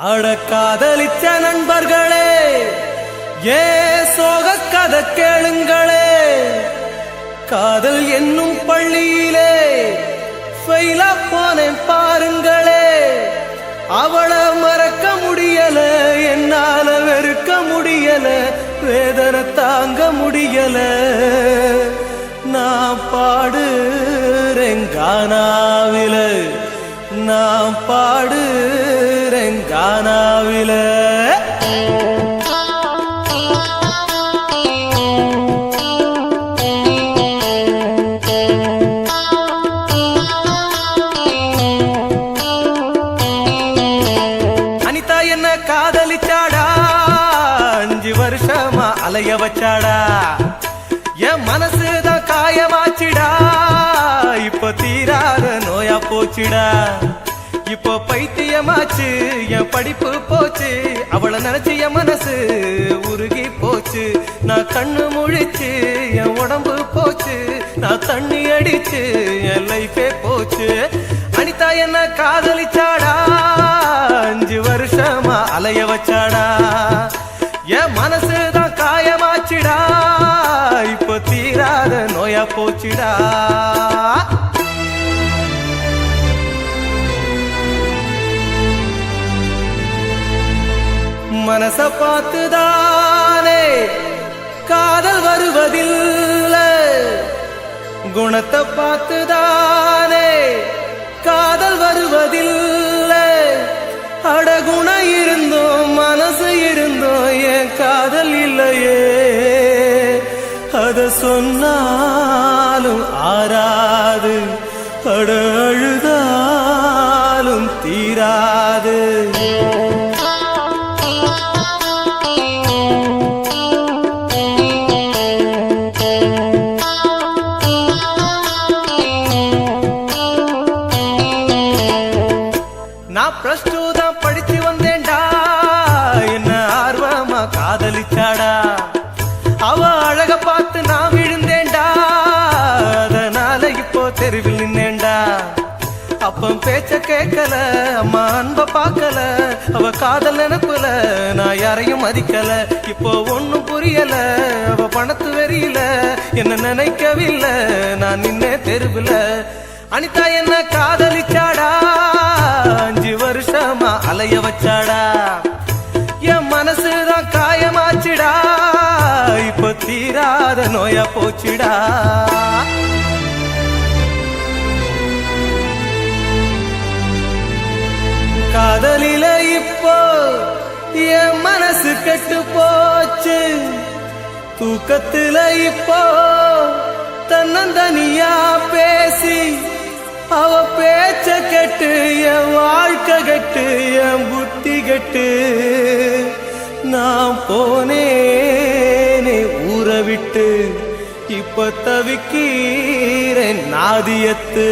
அட காதலிச்ச நண்பர்களே, ஏ சோக கதை கேளுங்களே. காதல் என்னும் பள்ளியிலே ஃபெயிலா போனேன் பாருங்களே. அவளை மறக்க முடியல, என்னால வெறுக்க முடியல, வேதனை தாங்க முடியல. நான் பாடுறேன் கானாவில, நான் பாடுறேன் கானாவில. அனிதா என்ன காதலிச்சாடா, 5 வருஷமா அலைய வச்சாடா. என் மனசுதான் காயமாச்சிடா, இப்ப தீராத நோயா போச்சுடா. இப்போ பைத்தியமாச்சு, என் படிப்பு போச்சு, அவளை நினைச்சு என் மனசு உருகி போச்சு. நான் கண்ணு முழிச்சு என் உடம்பு போச்சு, நான் தண்ணி அடிச்சு என் லைஃபே போச்சு. அனிதா என்ன காதலிச்சாடா, 5 வருஷமா அலைய வச்சாடா. என் மனசுதான் காயமாச்சுடா, இப்போ தீராத நோயா போச்சுடா. மனச பார்த்துதானே காதல் வருவதில்லை, குணத்தை பார்த்துதானே காதல் வருவதில்லை. அடகுண இருந்தோம் மனசு இருந்தோம், என் காதல் இல்லையே. அத சொன்னாலும் ஆறாது, அட அழுதாலும் தீராது. நான் +2 தான் படிச்சு வந்தேன்டா, என்ன ஆர்வமா காதலிச்சாடா. அவ அழக பார்த்து நான் விழுந்தேன்டா, அதனால இப்போ தெருவில் நின்னேன்டா. அப்பம் பேச்ச கேட்கல, அம்மா அன்ப பார்க்கல, அவ காதல் நினைப்புல நான் யாரையும் மதிக்கல. இப்போ ஒண்ணும் புரியல, அவ பணத்து வெறியில என்ன நினைக்கவில்லை, நான் நின்னே தெருவில். அனிதா என்ன காதலிச்சாடா, 5 வருஷமா அலைய வச்சாடா. என் மனசுதான் காயமாச்சுடா, இப்ப தீராத நோயா போச்சுடா. காதலில இப்போ என் மனசு கெட்டு போச்சு, தூக்கத்துல இப்போ தன்னந்தனியா பேசி அவ பேச்ச கெட்டு என் வாழ்க்கை கெட்டு என் புத்தி கெட்டு. நான் போனேனே ஊற விட்டு, இப்ப தவிக்கிறேன் நாதியத்து.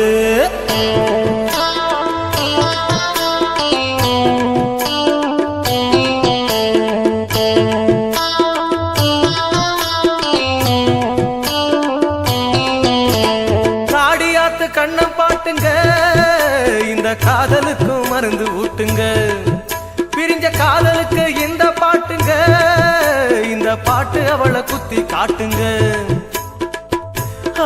கண்ணம் பாட்டுங்க, இந்த காதலுக்கும் மருந்து ஊட்டுங்க. பிரிஞ்ச காதலுக்கு இந்த பாட்டுங்க, இந்த பாட்டு அவளை குத்தி காட்டுங்க.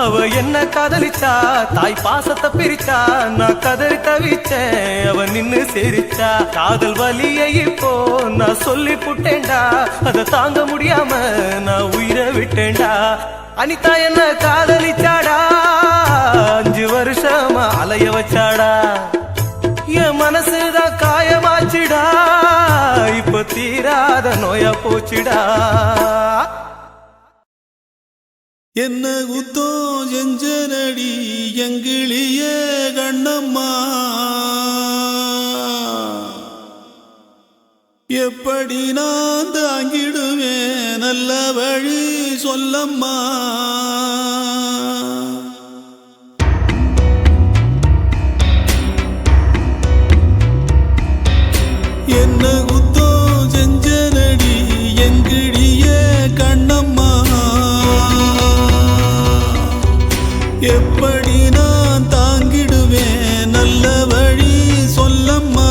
அவ என்ன காதலிச்சா, தாய் பாசத்தை பிரிச்சா, நான் கதறி தவிச்சேன், அவ நின்னு சிரிச்சா. காதல் வலியை இப்போ நான் சொல்லி புட்டேன்டா, அதை தாங்க முடியாம நான் உயிரை விட்டேன்டா. அனிதா என்ன காதலிச்சாடா, 5 வருஷமா அலைய வச்சாடா. என் மனசுதான் காயமாச்சுடா, இப்ப தீராத நோயா போச்சுடா. என்ன குத்தோ செஞ்சனடி எங்கிளிய கண்ணம்மா, எப்படி நான் தாங்கிடுவேன், நல்ல வழி சொல்லம்மா. என்ன குத்தோ செஞ்சனடி எங்கிளிய கண்ணம்மா, எப்படி நான் தாங்கிடுவேன், நல்ல வழி சொல்லம்மா.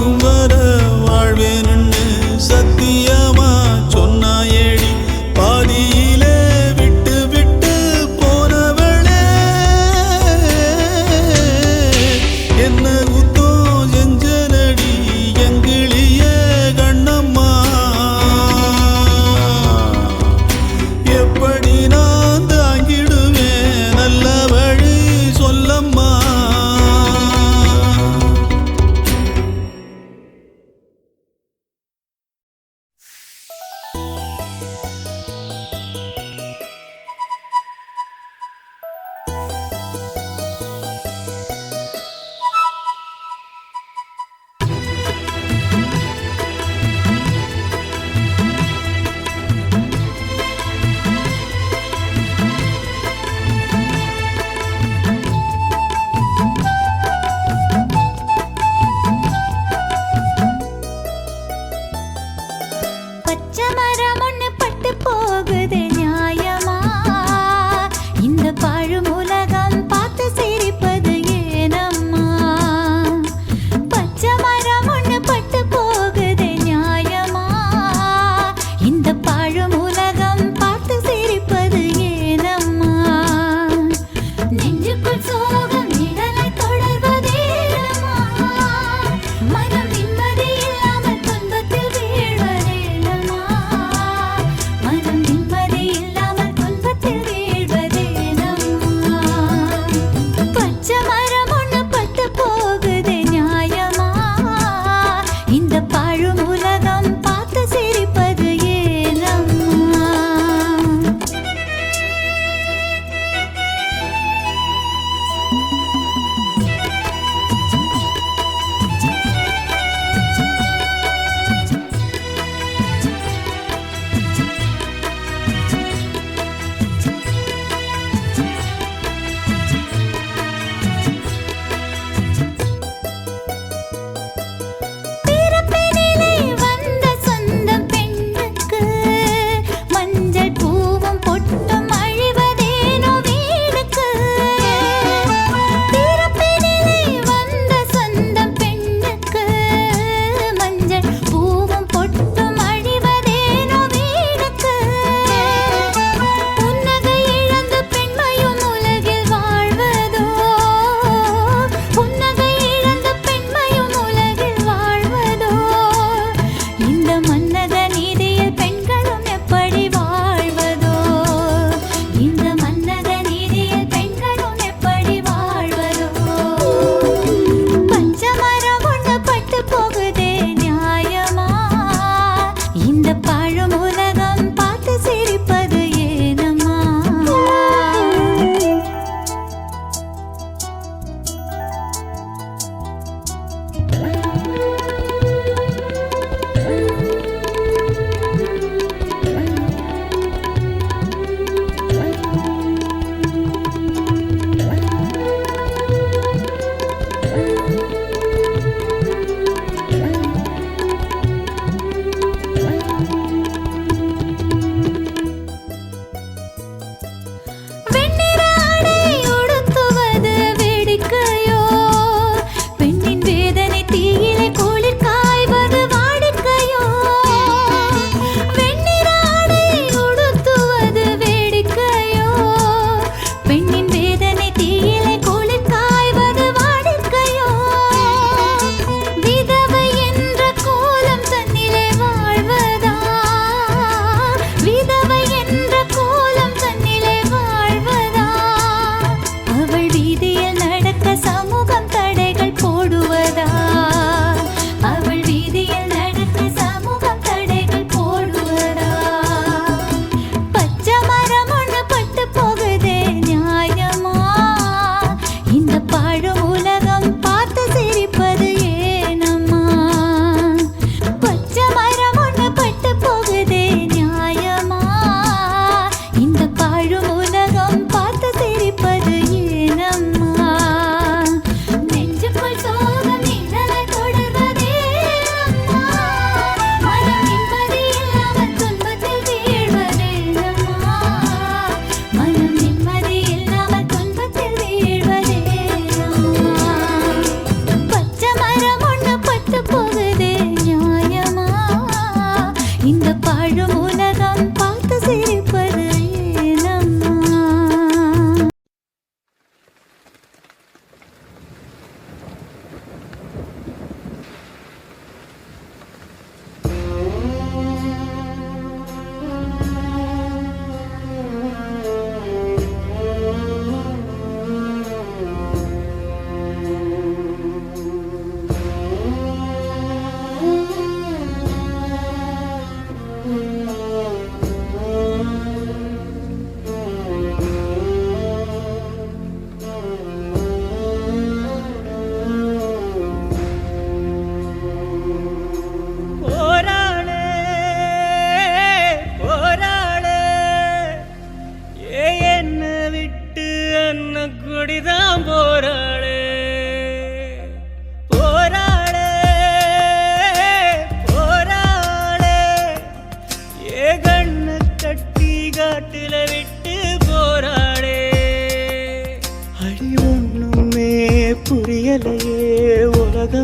சாகும் வர வாழ்வேன்னு சத்தியமா சொன்னாயேடி பாதியிலே விட்டு விட்டு போனவளே என்ன குத்தம் செஞ்சனடி எங்கிளிய கண்ணம்மா எப்படி நான் தாங்கிடுவேன் நல்ல வழி சொல்லம்மா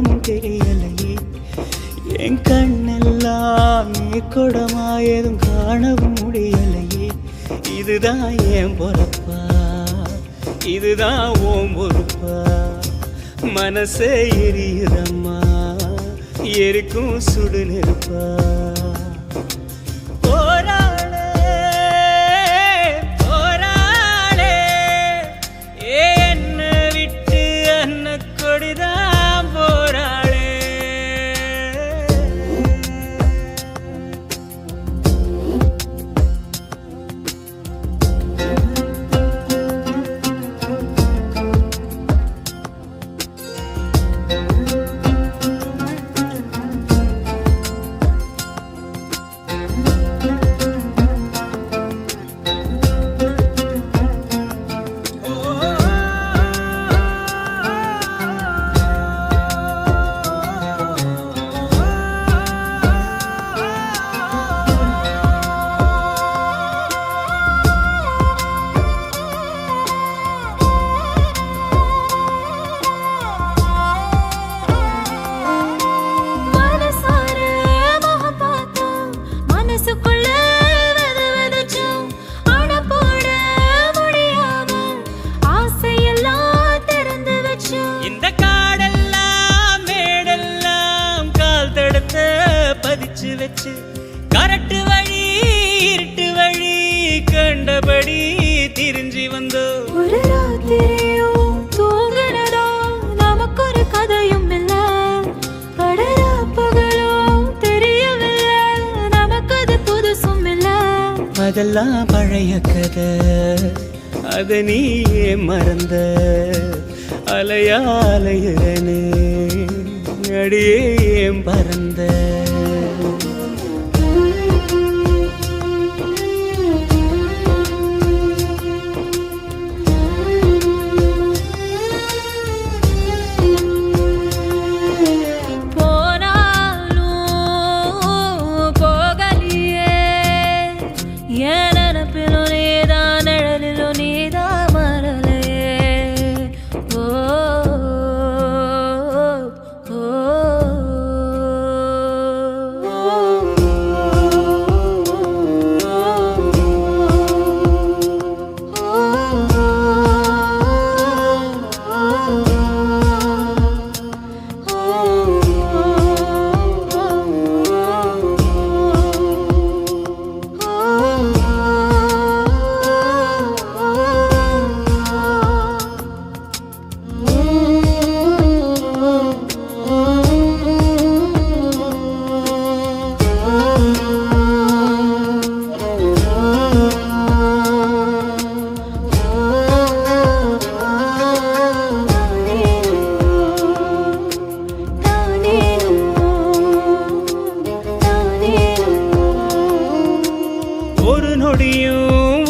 இன்னமும் தெரியலையே என் கண்ணெல்லாம் நீ கொடமாயதும் காணவும் முடியலையே இதுதான் என் பொறப்பா இதுதான் ஓம் பொறுப்பா மனசே எரியுதம்மா எரிக்கும் சுடு நெருப்பா வச்சு கரட்டு வழி இருட்டு வழி கண்டபடி திரிஞ்சி வந்தோ ஒரு ராத்திரியும் தூங்குனதோ நமக்கு ஒரு கதையும் இல்ல படரா பகலும் தெரியவில்லை நமக்கு அது புதுசும் இல்ல அதெல்லாம் பழைய கதை அத நீயே மறந்த அலையா அலையுறனே அடியே பறந்த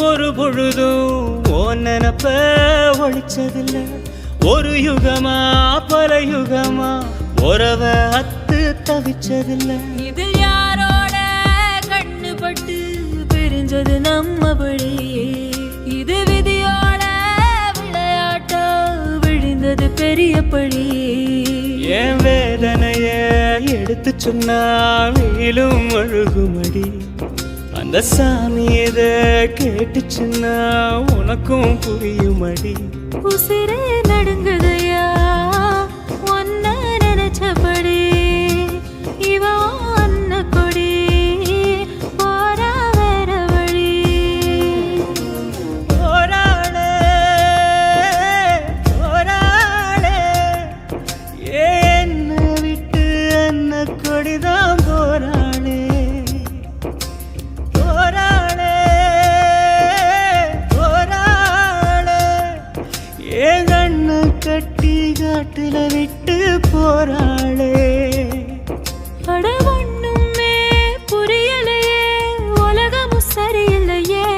ஒரு பொழுதும் ஓன் நினப்ப ஒழிச்சதில்ல ஒரு யுகமா பல யுகமா உறவ அத்து தவிச்சதில்ல இதில் யாரோட கண்ணுபட்டு பிரிஞ்சது நம்ம வழி இது விதியோட விளையாட்டா விழுந்தது பெரிய பழி என் வேதனைய எடுத்து சொன்னா வெயிலும் அழுகுமடி அந்த சாமி எத கேட்டுச்சுன்னா உனக்கும் புரியுமடி உசிரே நடுங்குதையா ஒன்ன நினைச்சபடி இவ அன்ன கொடி போரா வேற வழி போராளே போராளே என்ன விட்டு அன்ன கொடிதான் போராளே கட்டி காட்டுல விட்டு போராளே அட ஒண்ணுமே புரியலையே உலகமும் சரியில்லையே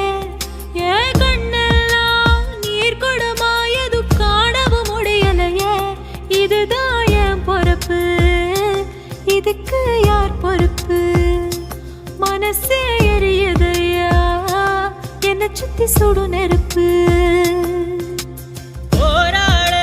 என் கண்ணெல்லாம் நீர் கொடமாயது காணவும் முடியலையே இதுதான் என் பொறுப்பு இதுக்கு யார் பொறுப்பு மனசே எரியுதையா என்னை சுத்தி சுடு நெருப்பு போராளே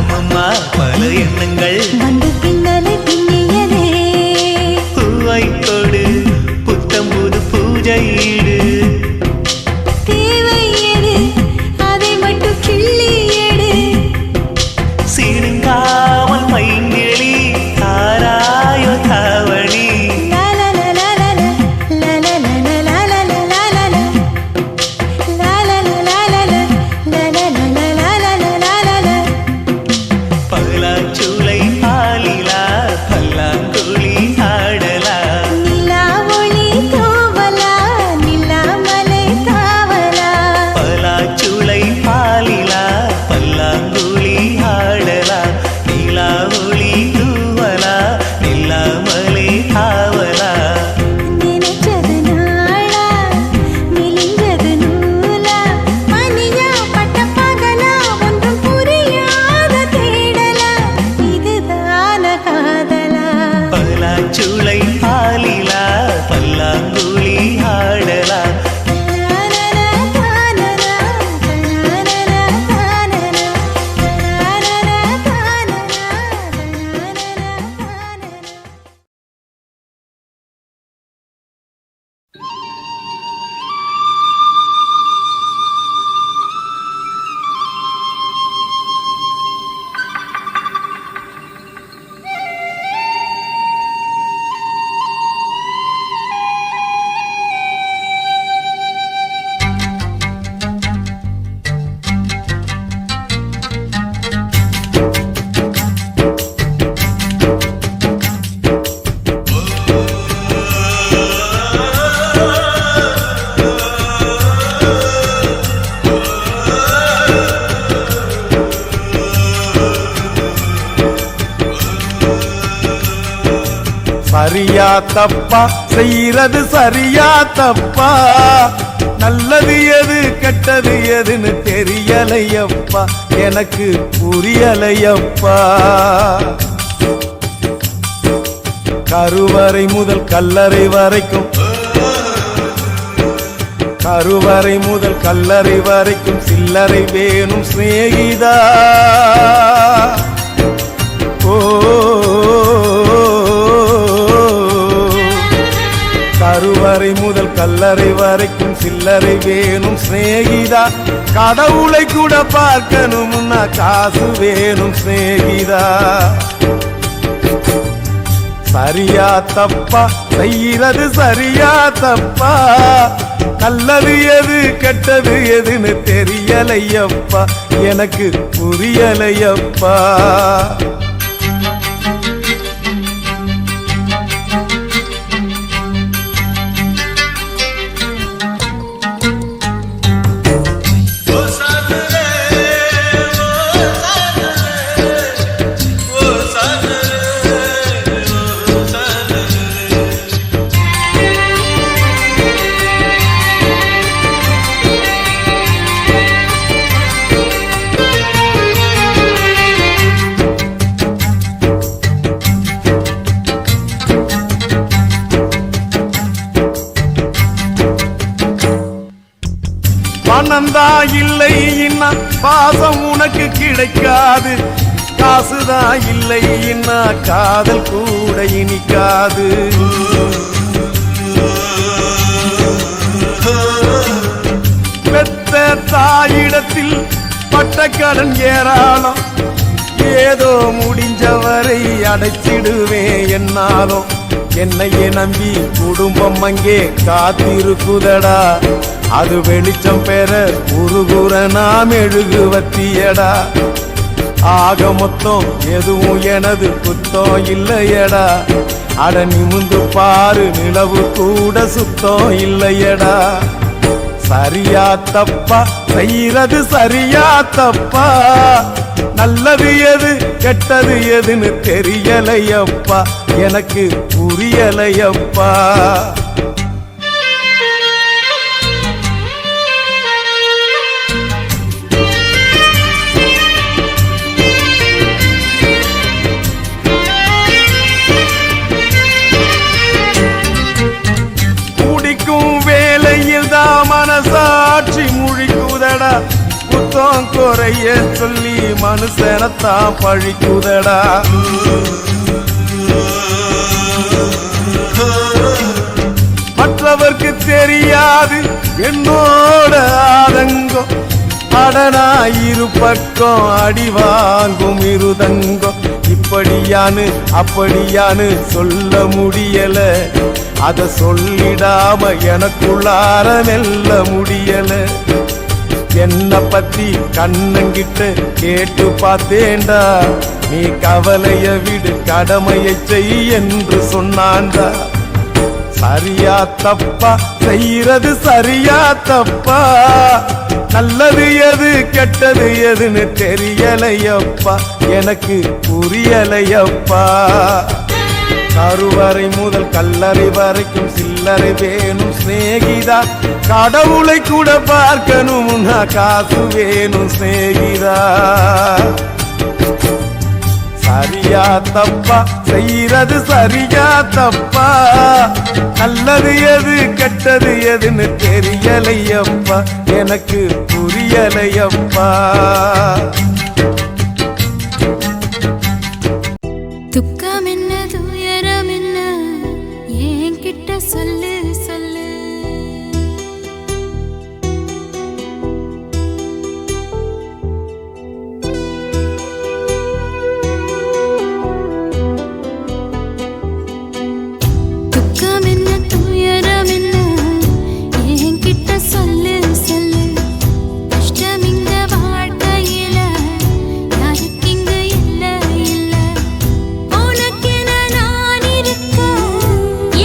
அம்மம்மா பல எண்ணங்கள் வந்து பின்னலை பின்னியதே பூவை கொடு புத்தம்புது பூஜையீடு தேவை எது அதை மட்டும் கிள்ளி எடு சிறுங்காமல் மைங்கிளி தாராயோ தாவணி பலாச்சூளை பாலிலா பல்லாங்குழி ஆடலா நிலா ஒளி தூவலா நிலாமலை தாவலா பலாச்சூளை பாலிலா பல்லாங்குழி ஆடலா நிலா ஒளி தூவலா நில்லாமலே ஆவலா நினைச்சது நாளா மெலிஞ்சது நூலா மணியா பட்ட பகலா ஒன்றும் புரியாத தேடலா இதுதான காதலா பலாச்சூளை பாலிலா பல்லாங்குழி ஆடலா சரியா தப்பா செய்யறது சரியா தப்பா நல்லது எது கெட்டது எதுன்னு தெரியலையப்பா எனக்கு புரியலையப்பா கருவறை முதல் கல்லறை வரைக்கும் கருவறை முதல் கல்லறை வரைக்கும் சில்லறை வேணும் சிநேகிதா ஓ கருவறை முதல் கல்லறை வரைக்கும் சில்லறை வேணும் சிநேகிதா கடவுளை கூட பார்க்கணும்னா காசு வேணும் சிநேகிதா சரியா தப்பா செய்யறது சரியா தப்பா நல்லது எது கெட்டது எதுன்னு தெரியலையப்பா எனக்கு புரியலையப்பா பணந்தா இல்லை இன்னா பாசம் உனக்கு கிடைக்காது காசுதான் இல்லை இன்னா காதல் கூட இனிக்காது பெத்த தாயிடத்தில் பட்ட கடன் ஏராளம் ஏதோ முடிஞ்சவரை அடைச்சிடுவேன் என்னாலும் என்னையே நம்பி குடும்பம் அங்கே காத்திருக்குதடா அது வெளிச்சம் பெற உருகுற நாம் எழுகுவத்தியடா ஆக மொத்தம் எதுவும் எனது குத்தம் இல்லையடா அட நிமிந்து பாரு நிலவு கூட சுத்தம் இல்லையடா சரியா தப்பா செய்யறது சரியா தப்பா நல்லது எது கெட்டது எதுன்னு தெரியலையப்பா எனக்கு புரியலையப்பா மனசாட்சி முழிக்குதடா குத்தம் குறைய சொல்லி மனுஷனத்தான் பழிக்குதடா. மற்றவர்க்கு தெரியாது என்னோட ஆதங்கம், அடனாயிரு பக்கம் அடி வாங்கும் இருதங்கம். இப்படியானு அப்படியானு சொல்ல முடியல, அத சொல்லிடாம எனக்குள்ளார மெல்ல முடியல. என்ன பத்தி கண்ணங்கிட்ட கேட்டு பார்த்தேன்டா, நீ கவலைய விடு கடமையை செய் என்று சொன்னான்டா. சரியா தப்பா செய்யறது சரியா தப்பா, நல்லது எது கெட்டது எதுன்னு தெரியலையப்பா, எனக்கு புரியலையப்பா. கருவறை முதல் கல்லறை வரைக்கும் சில்லறை வேணும் சிநேகிதா, கடவுளை கூட பார்க்கணும்னா காசு வேணும் சிநேகிதா. சரியா தப்பா செய்யறது சரியா தப்பா, நல்லது எது கெட்டது எதுன்னு தெரியலையப்பா, எனக்கு புரியலையப்பா. துக்கம் என்ன துயரம் என்ன என்கிட்ட சொல்லு சொல்லு. துக்கம் என்ன துயரம் என்ன என்கிட்ட சொல்லு சொல்லு. கஷ்டம் இங்க வாழ்க்கையில யாருக்கு இங்க இல்ல இல்ல. உனக்கென நான் இருக்க,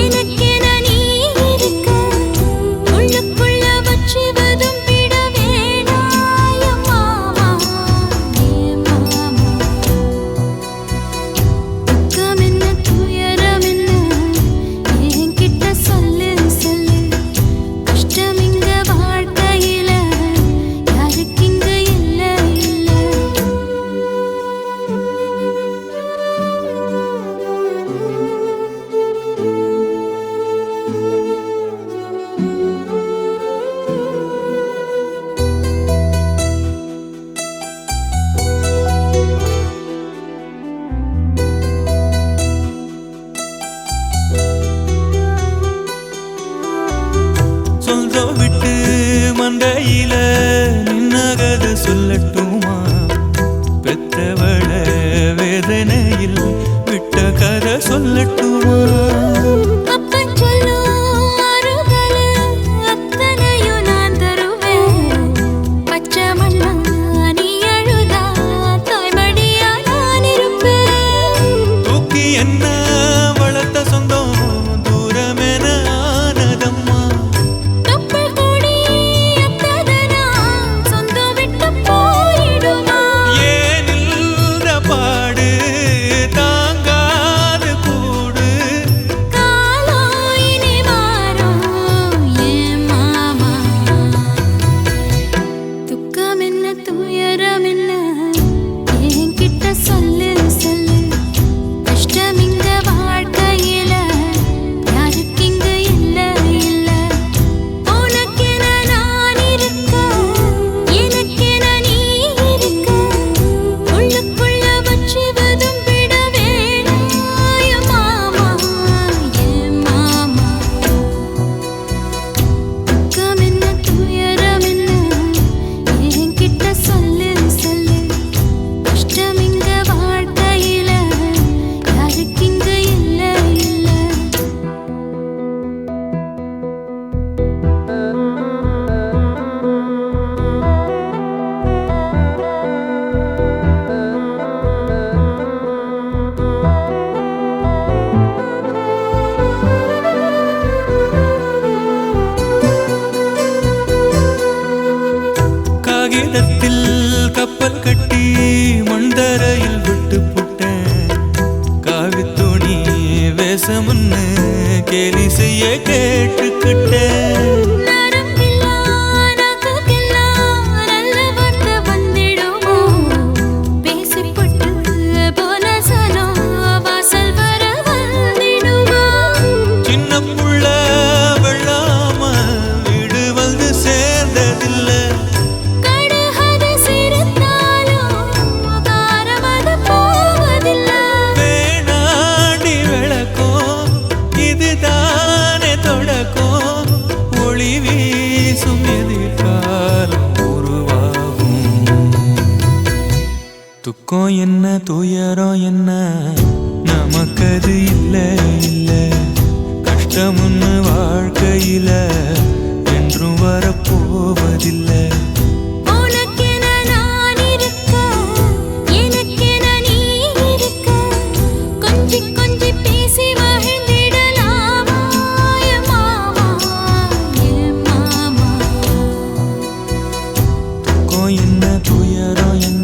எனக்கென நீ இருக்க, உள்ளுக்குள்ள வச்சுவதும் விட வேணாய மாமா ஏ மாமா. துக்கம் என்ன துயரம் என்ன என்கிட்ட சொல்லு சொல்லு. கஷ்டம் இங்க வாழ்க்கையில யாருக்கு இங்க இல்ல இல்ல. சொந்தம் விட்டு மந்தையில நின்னகத சொல்லட்டுமா, பெத்தவள வேதனையில் விட்ட கதை சொல்லட்டுமா. அப்பன் சொல்லும் ஆறுதல் அத்தனையும் நான் தருவேன். பச்சை மண்ணா நீ அழுதா தாய்மடியா நான் இருப்பேன். தூக்கி என்ன வளர்த்த சொந்தம் தூரமென ஆனதம்மா. கப்பல் கூடி அத்ததனா சொந்தம் விட்டு போயிடுமா. ஏனில்ற பாடு தாங்காது கூடு. காலம் இனி மாறும் ஏன் மாமா. துக்கம் என்ன துயரம் என்ன என்கிட்ட சொல்லு சொல்லு. கஷ்டம் இங்க வாழ்க்கையில யாருக்கு இங்க இல்ல இல்ல. உனக்கென நான் இருக்க, எனக்கென நீ இருக்க, உள்ளுக்குள்ள வச்சுவதும் விட வேணாய மாமா ஏன் மாமா. துக்கம் என்ன துயரம் என்ன என்கிட்ட சொல்லு சொல்லு. கஷ்டம் இங்க வாழ்க்கையில யாருக்கு இங்க இல்ல இல்ல. காகிதத்தில் கப்பல் கட்டி மண்தரையில் விட்டு புட்டேன். காவி துணி வேஷமுன்னு கேலி செய்ய கேட்டுக்கிட்டேன். நரம்பில்லா நாக்குக்கெல்லாம் நல்ல வார்த்தை வந்திடுமோ. பேசிப்பட்டு போன சனம் வாசல் வர வந்திடுமோ. சின்ன புள்ள வெள்ளாம வீடு வந்து சேர்ந்ததில்லை. கடுகத சிறு துக்கம் என்ன துயரம் என்ன நமக்கது இல்ல இல்ல கஷ்டம்னு வாழ்க்கையில என்றும் வரப்போவதில்லை உனக்கென நான் இருக்க எனக்கென நீ இருக்க கொஞ்சி கொஞ்சி பேசி மகிழ்ந்திடலாமா என் மாமா என் மாமா துக்கம் என்ன துயரம் என்ன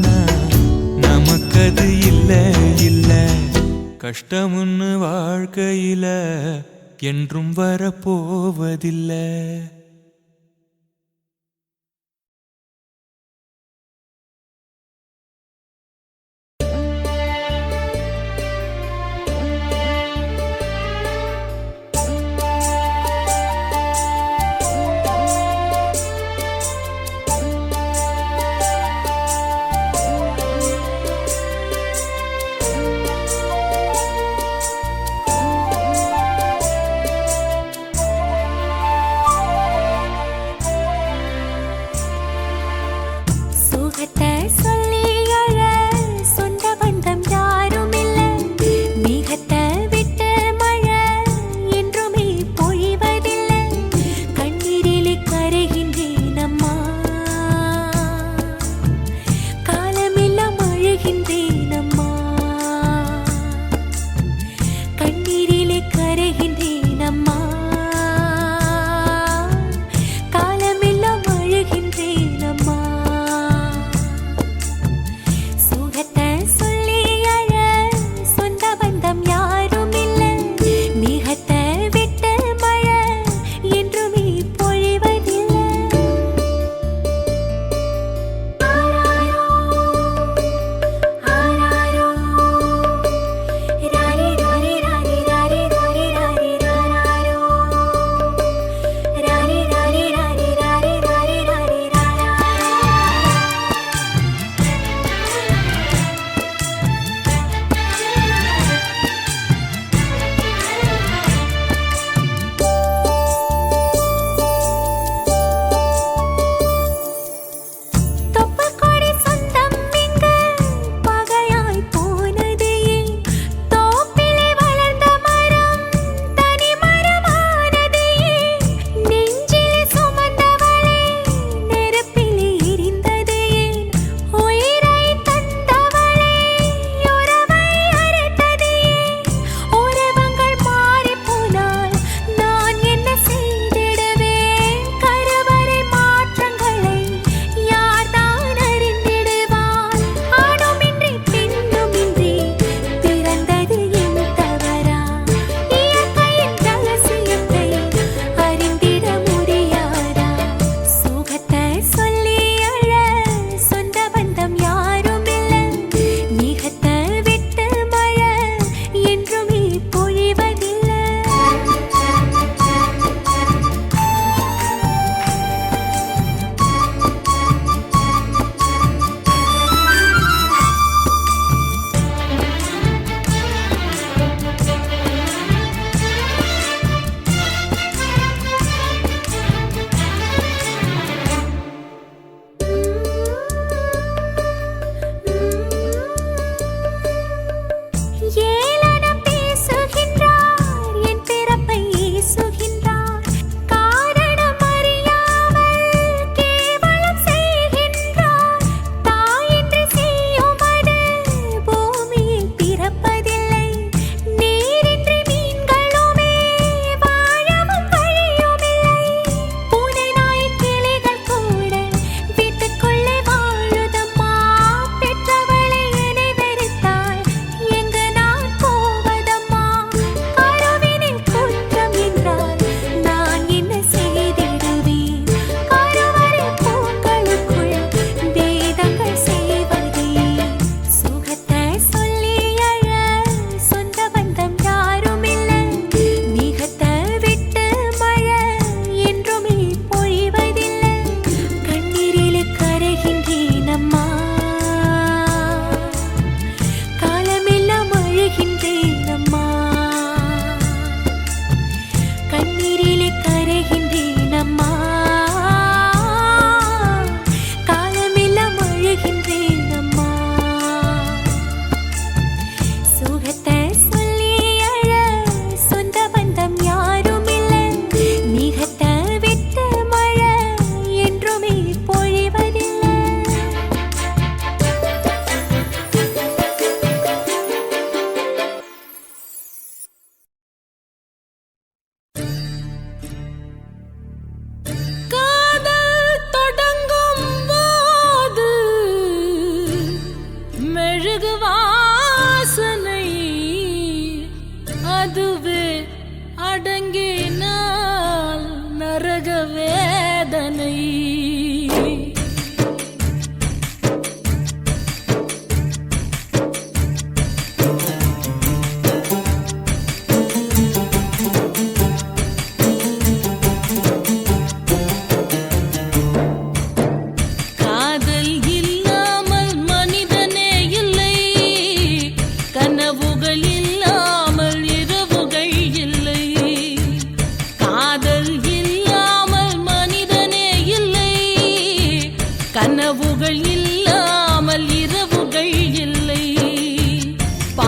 நமக்கது இல்ல இல்ல கஷ்டம்னு வாழ்க்கையில என்றும் வரப்போவதில்லை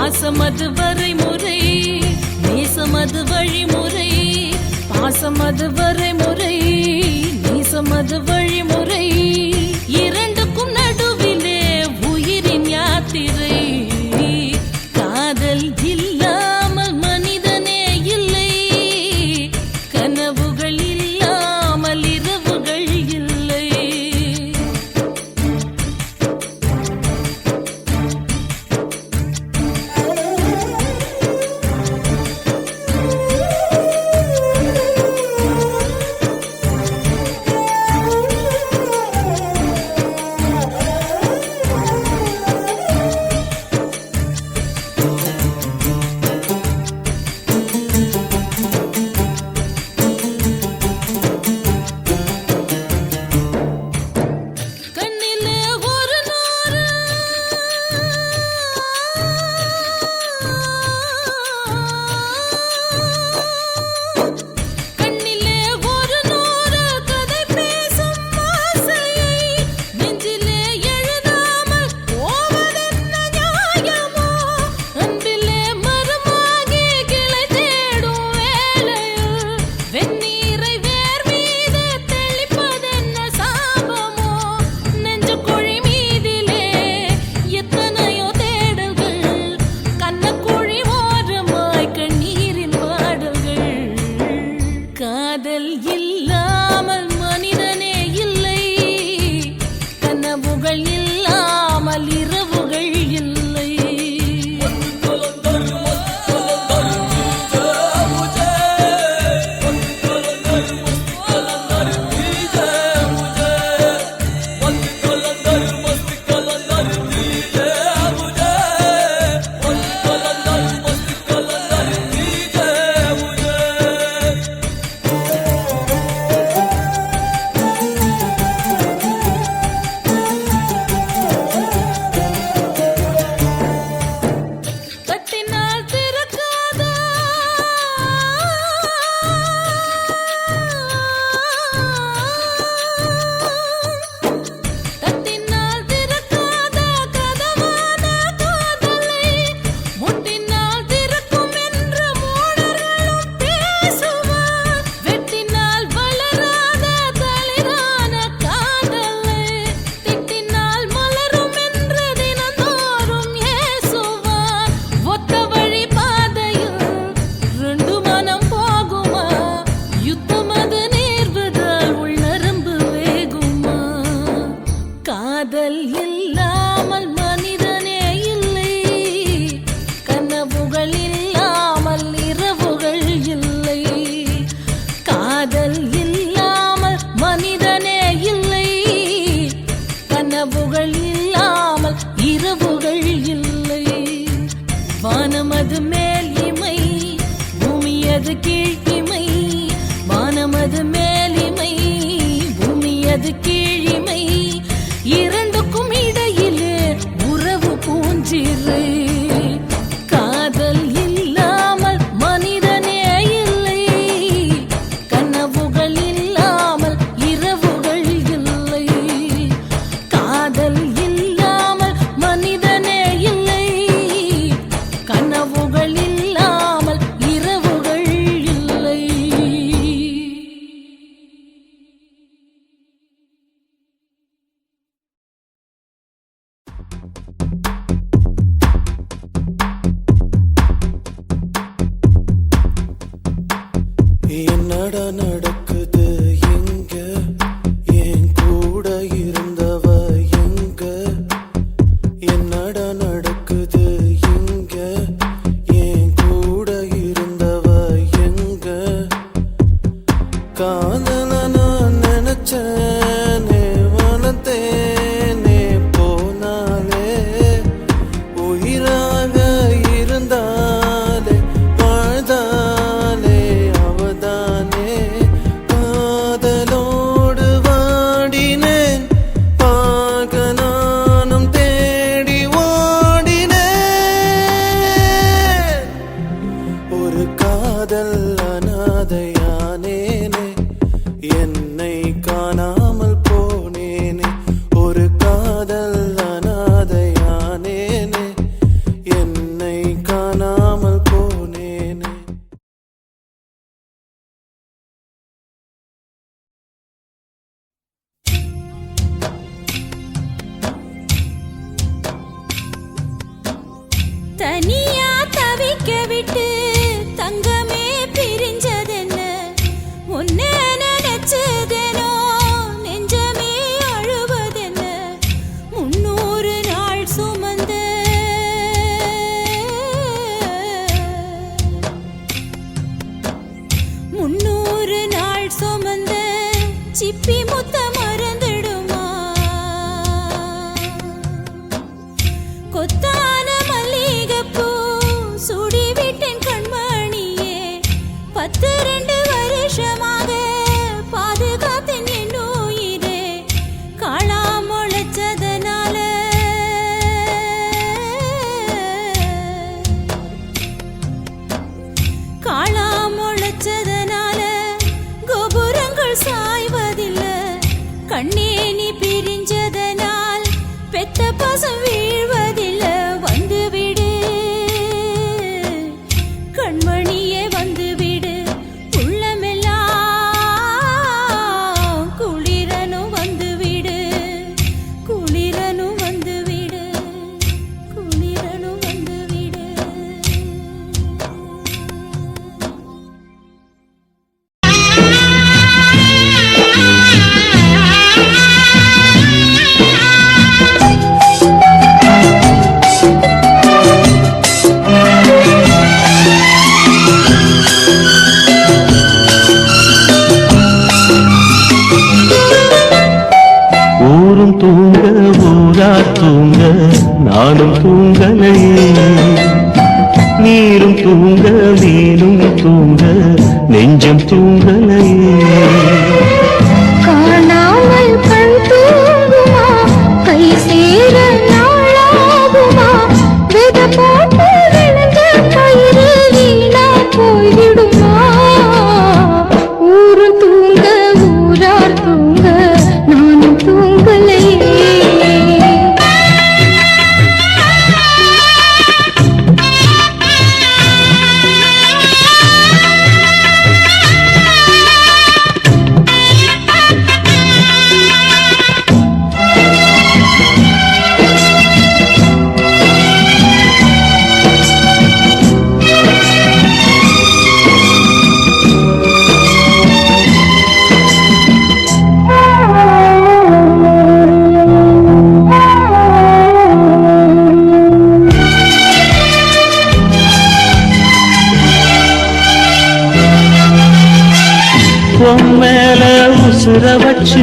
பாசமது வரைமுறை நேசமது வழிமுறை பாசமது வரைமுறை நேசமது வழிமுறை இரண்டுக்கும் நடுவிலே உயிரின் யாத்திரை காதல் இல்லாமல் மனிதனே இல்லை கனவுகள் இல்லாமல் இரவுகள் இல்லை கண்ணிலே ஒரு நூறு கண்ணிலே ஒரு நூறு கதை பேசும் ஆசையை நெஞ்சிலே எழுதாமல் போவதென்ன நியாயமோ அன்பிலே மரமாகி கிளை தேடும் வேளையில் வெந்நீரை வேர் மீது தெளிப்பதென்ன சாபமோ நெஞ்சு குழி மீதிலே எத்தனையோ தேடல்கள் கண்ணக்குழி ஓரமாய் கண்ணீரின் பாடல்கள் காதல் இல்லாமல் மனிதனே இல்லை கனவுகள் இல்லாமல் இரவுகள் இல்லை தட்டினால் திறக்காதா தட்டினால் திறக்காதா கதவான காதலை முட்டினால் திறக்கும் என்று மூடர்களும் பேசுவார் வெட்டினால் வளராத தளிரான காதலை திட்டினால் மலரும் என்று தினந்தோறும் ஏசுவார் ஒத்த வழி பாதையில் ரெண்டு மனம் போகுமா யுத்தம் அது நேர்வதால் உள்நரம்பு வேகுமா காதல் இல்லாமல் மனிதனே இல்லை கனவுகள் இல்லாமல் இரவுகள் இல்லை காதல் இல்லாமல் மனிதனே இல்லை கனவுகள் இல்லாமல் இரவுகள் இல்லை வானமது மேல் இமை பூமியது கீழ் இமை வானமது மேல் இமை பூமியது கீழ் இமை இரண்டுக்கும் இடையிலே உறவு பூஞ்சிரை காதல் இல்லாமல் மனிதனே இல்லை கனவுகள் இல்லாமல் இரவுகள் இல்லை காதல் இல்லாமல் மனிதனே இல்லை கனவுகள் இல்லாமல் இரவுகள் இல்லை என்னடா நடக்குது எங்க என் கூட இருந்தவ எங்க என்னடா நடக்குது எங்க என் கூட இருந்தவ எங்க காதல நான் நினைச்சேனே வளர்த்தேனே போனாலே உயிராக இருந்தாலே வாழ்ந்தாலே அவதானே நீரும் தூங்க மீனும் தூங்க நெஞ்சம் தூங்கலையே. காணாமல் கண் தூங்குமா கை சேர நாளாகுமா வித போட்டு விழுந்த பயிறு வீணா போய்விடுமா ஊரு தூங்க ஊரார் தூங்க நானும் தூங்கலையே. மேல உசுர வச்சு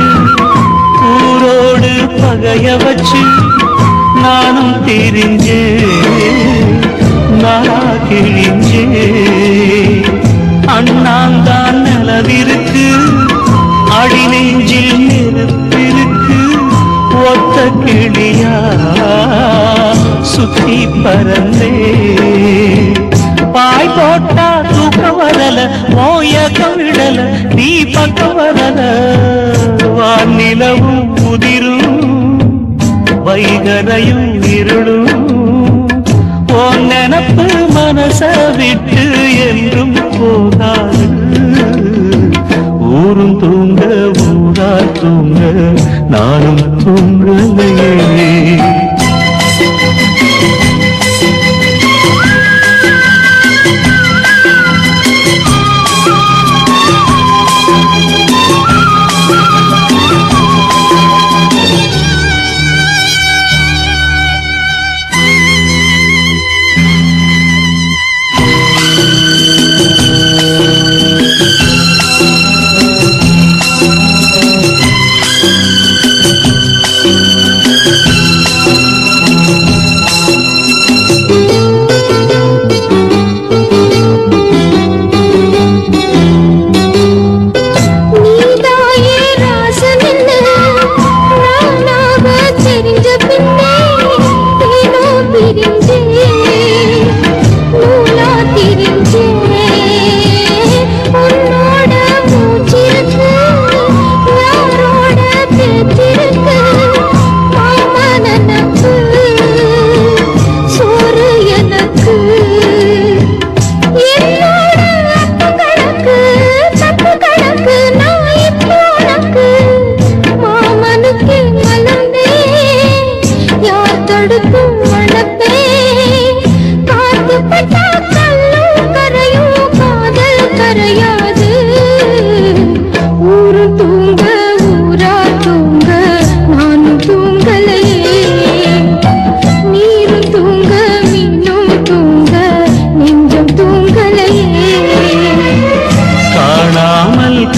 ஊரோடு பகைய வச்சு நானும் தெரிஞ்சே நாளா கிழிஞ்சே. அண்ணாந்தான் நிலவிருக்கு அடி நெஞ்சில் நெருப்பிருக்கு ஒத்த கிளியா சுத்தி பறந்தே. பாய் போட்டா தூக்கம் வரல மோயக்கம் விடல நீ பக்கம் வரல வானிலவும் உதிரும் வைகரையும் இருளும் உன் நினப்பு மனச விட்டு என்றும் போகாது. ஊரும் தூங்க ஊரா தூங்க நானும் தூங்கலையே.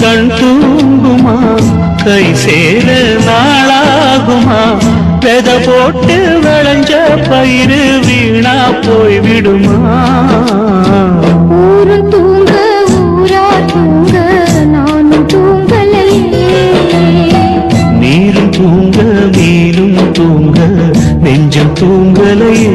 கண் தூங்குமா கை சேர நாளாகுமா வெத போட்டு விளைஞ்ச பயிறு வீணா போய்விடுமா. ஊரு தூங்க ஊரா தூங்க நானும் தூங்கலையே. நீரும் தூங்க மீனும் தூங்க நெஞ்சம் தூங்கலையே.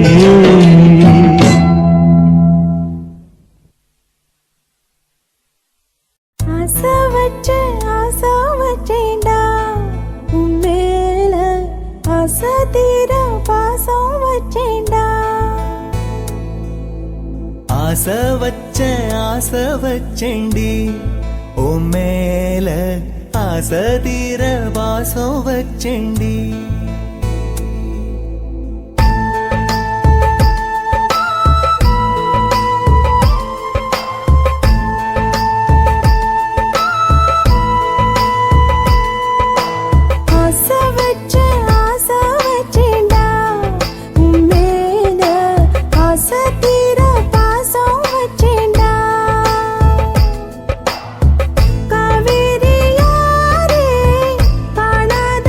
ஆசை வச்சேண்டி உன் மேல ஆசை தீர வாசம் வச்சேண்டி. காவேரி யாரே காணாத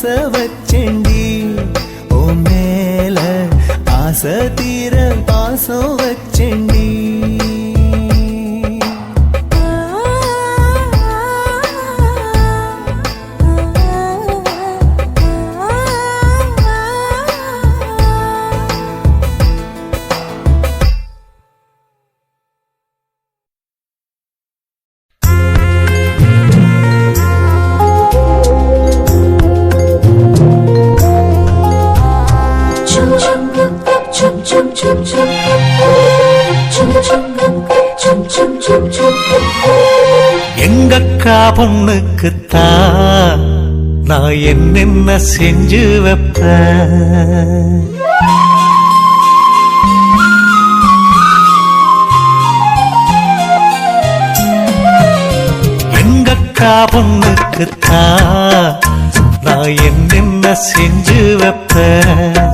ஆசை வச்சேண்டி ஓ மேல ஆசை தீர பாசம் வச்சேண்டி எங்கக்கா பொண்ணுக்குத்தான் நான் என்னென்ன செஞ்சு வைப்பேன். எங்கக்கா பொண்ணுக்குத்தான் நான் என்னென்ன செஞ்சு வைப்பேன்.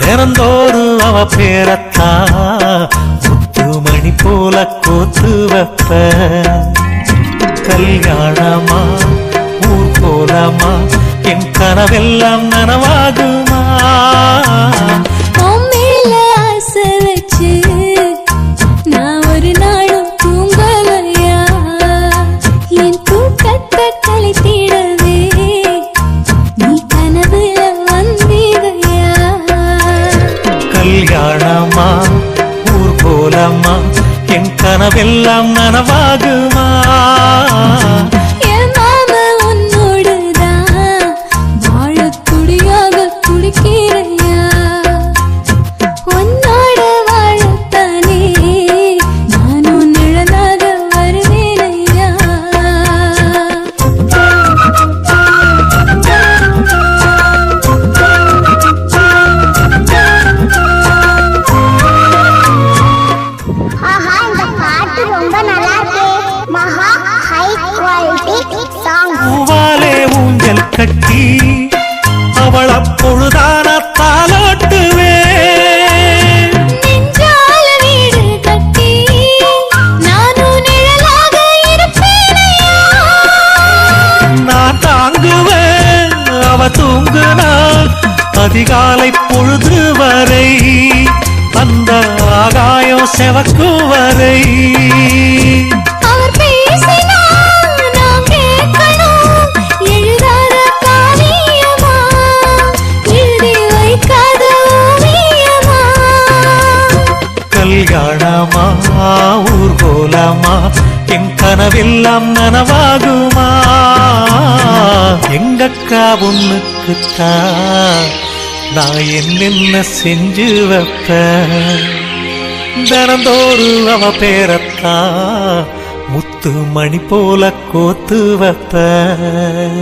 தினந்தோறும் அவ பேரத்தா முத்துமணி போல கோத்து வைப்ப. கல்யாணமா ஊர் போலாமா என் கனவெல்லாம் நனவாகுமா. மேல ஆசை வச்சு நான் ஒரு நாளும் தூங்கலையா. என் தூக்கத்தை கலைத்திடவே நீ கனவுல வந்தீரையா. கல்யாணமா ஊர் போலாமா என் கனவெல்லாம் நனவாகுமா. என் மாமா உன்னோடுதான் வாழ துடியாக துடிக்கிறையா. உன்னோட வாழத்தானே நானும் நிழலாக வருவேனையா. ஆஹா, இந்த பாட்டு ரொம்ப நல்லா இருக்கு. மகா ஹை குவாலிட்டி சாங். பூவாலே ஊஞ்சல் கட்டி அவள் அப்பொழுதான தாலாட்டுவேன். நெஞ்சால வீடு கட்டி நானும் நிழலாக இருப்பேனையா. நான் தாங்குவேன் அவ தூங்குனாள் அதிகாலை பொழுது வரை. அந்த ஆகாயம் செவக்கும் வரை. அவர் பேசினால் நாம் கேட்கணும். எழுதாத காவியமா, எழுதி வைக்காத ஓவியமா. கல்யாணமா ஊர் போலாமா என் கனவெல்லாம் நனவாகுமா. எங்கக்கா பொண்ணுக்குத்தான் நான் என்னென்ன செஞ்சு வைப்பேன். தினந்தோறும் அவ பேரத்தா முத்து மணி போல கோத்து வைப்பேன்.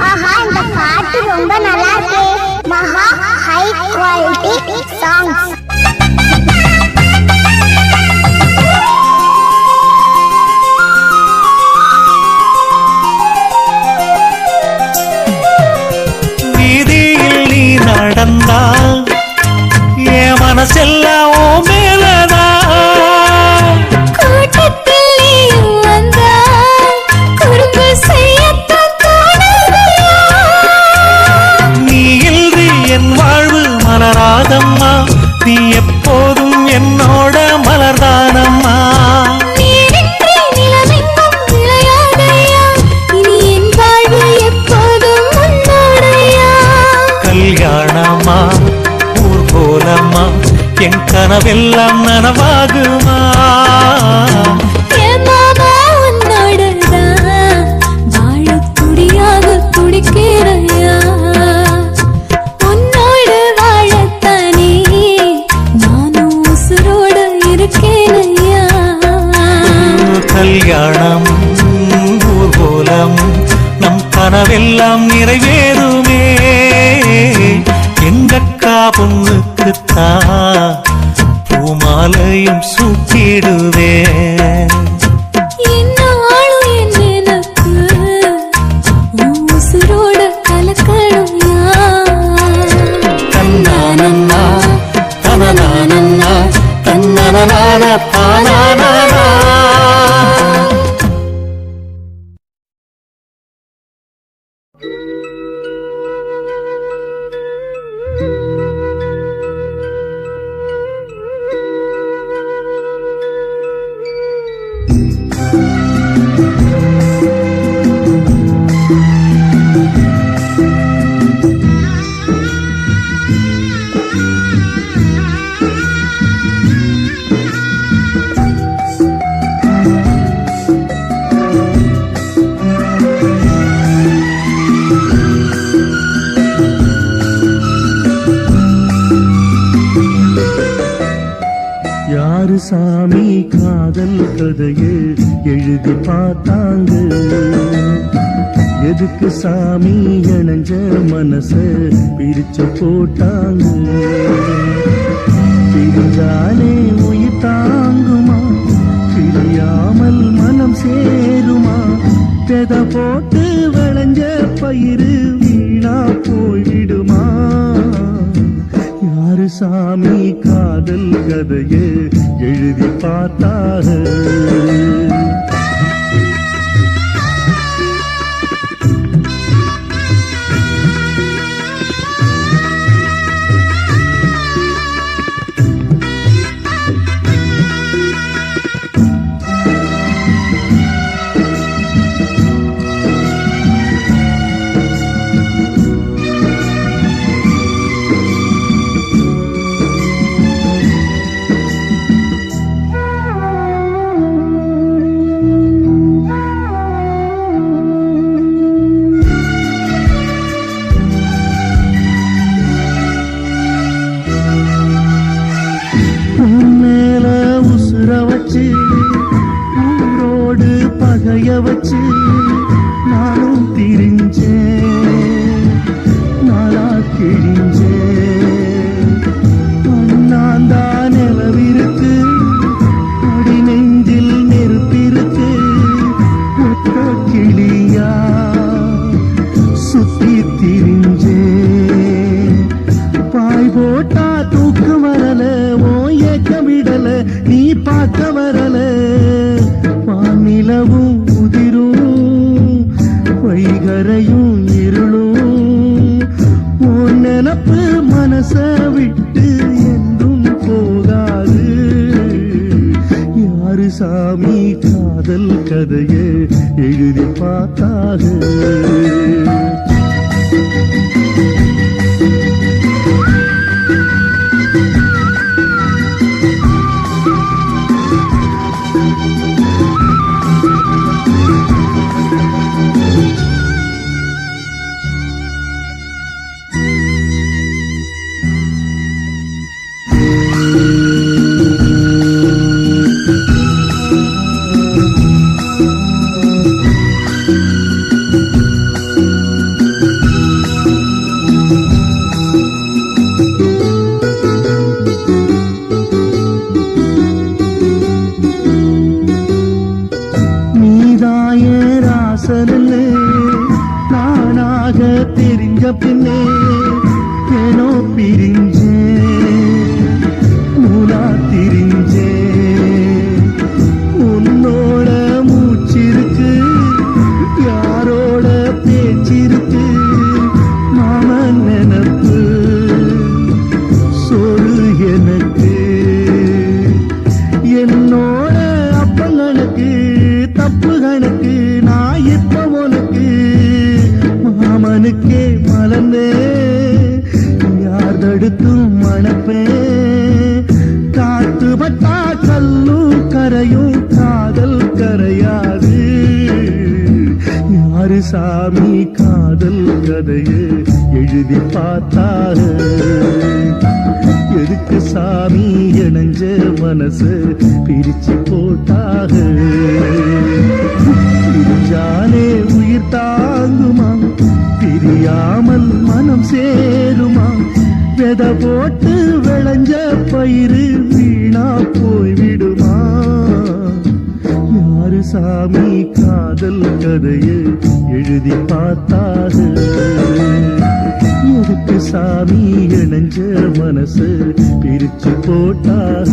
ஆஹா, இந்த பாட்டு ரொம்ப நல்லா இருக்கு. மகா ஹை குவாலிட்டி சாங். வீதியில் நீ நடந்தா என் மனசெல்லாம் ஓ மேலதான். கூட்டத்தில் நீயும் வந்தால் குறும்பு செய்யத்தான் தோணுதையா. நீ இன்றி என் வாழ்வு மலராதம்மா. நீ எப்போதும் என்னோட மலர்தானம்மா. நீரின்றி நிலவெங்கும் விளையாடையா. இனி என் வாழ்வு எப்போதும் உன்னோடையா. கல்யாணமா ஊர் போலாமா என் கனவெல்லாம் நனவாகுமா. என் மாமா உன்னோடுதான் வாழ துடியாக துடிக்கிறையா. உன்னோடு வாழத்தானே நானும் உசுரோடு இருக்கேனையா. கல்யாணம் ஊர் போலம் நம் கனவெல்லாம் நிறைவேறுமே. எங்கக்கா பொண்ணுக்குத்தான் பூமாலையும் சூட்டிடுவேன். என்னாலும் என் எனக்கு உன் உசுரோட கலக்கணும்யா. தன்னானன்னா தனனானன்னா தன்னன தானா தானா. யாரு சாமி காதல் கதையை எழுதி பார்த்தாங்க? எதுக்கு சாமி இணைஞ்ச மனச பிரிச்சு போட்டாங்க? பிரிஞ்சாலே உயிர் தாங்குமா? பிரியாமல் மனம் சேருமா? பெத போட்டு விளைஞ்ச பயிறு வீணா போய்விடுமா? யாரு சாமி காதல் கதையை எழுதி பார்த்தாக? ஊரோடு பகைய வச்சு நானும் திரிஞ்சேன், நாளா கிழிஞ்சேன். அண்ணாந்தா நிலவிருக்கு, அடி நெஞ்சில் நெருப்பிருக்கு. ஒத்த கிளியா சுத்தி திரிஞ்சேன். பாய் போட்டா தூக்கு வரல, ஓ ஏக்க விடல, நீ பார்க்க வரல. வானிலவும் உதிரும், வைகரையும் இருளும். உன் நினப்பு மனச விட்டு என்றும் போகாது. யாரு சாமி காதல் கதையை எழுதி பார்த்தாக? நானாக தெரிஞ்ச பின்னே ஏனோ பிரிஞ்சேன், மூலா திரிஞ்சேன். உன்னோட மூச்சிருக்கு, யாரோட பேச்சிருக்கு. மாமன் நினப்பு சொல் எனக்கு, என்னோட அப்பங்களுக்கு தப்பு கணக்கு. நான் இப்ப உனக்கு மாமனுக்கே மலர்ந்தே, யார் தடுத்தும் மணப்பேன். காத்து பட்டா கல்லும் கரையும், காதல் கரையாது. யாரு சாமி காதல் கதையை எழுதி பார்த்தாரு? எதுக்கு சாமி இணைஞ்ச மனசு பிரிச்சு போட்டாக? பிரிஞ்சாலே உயிர் தாங்குமா? பிரியாமல் மனம் சேருமா? வெத போட்டு விளைஞ்ச பயிறு வீணா போய்விடுமா? யாரு சாமி காதல் கதையை எழுதி பார்த்தாக? எதுக்கு சாமி இணைஞ்ச மனசு பிரிச்சு போட்டாக?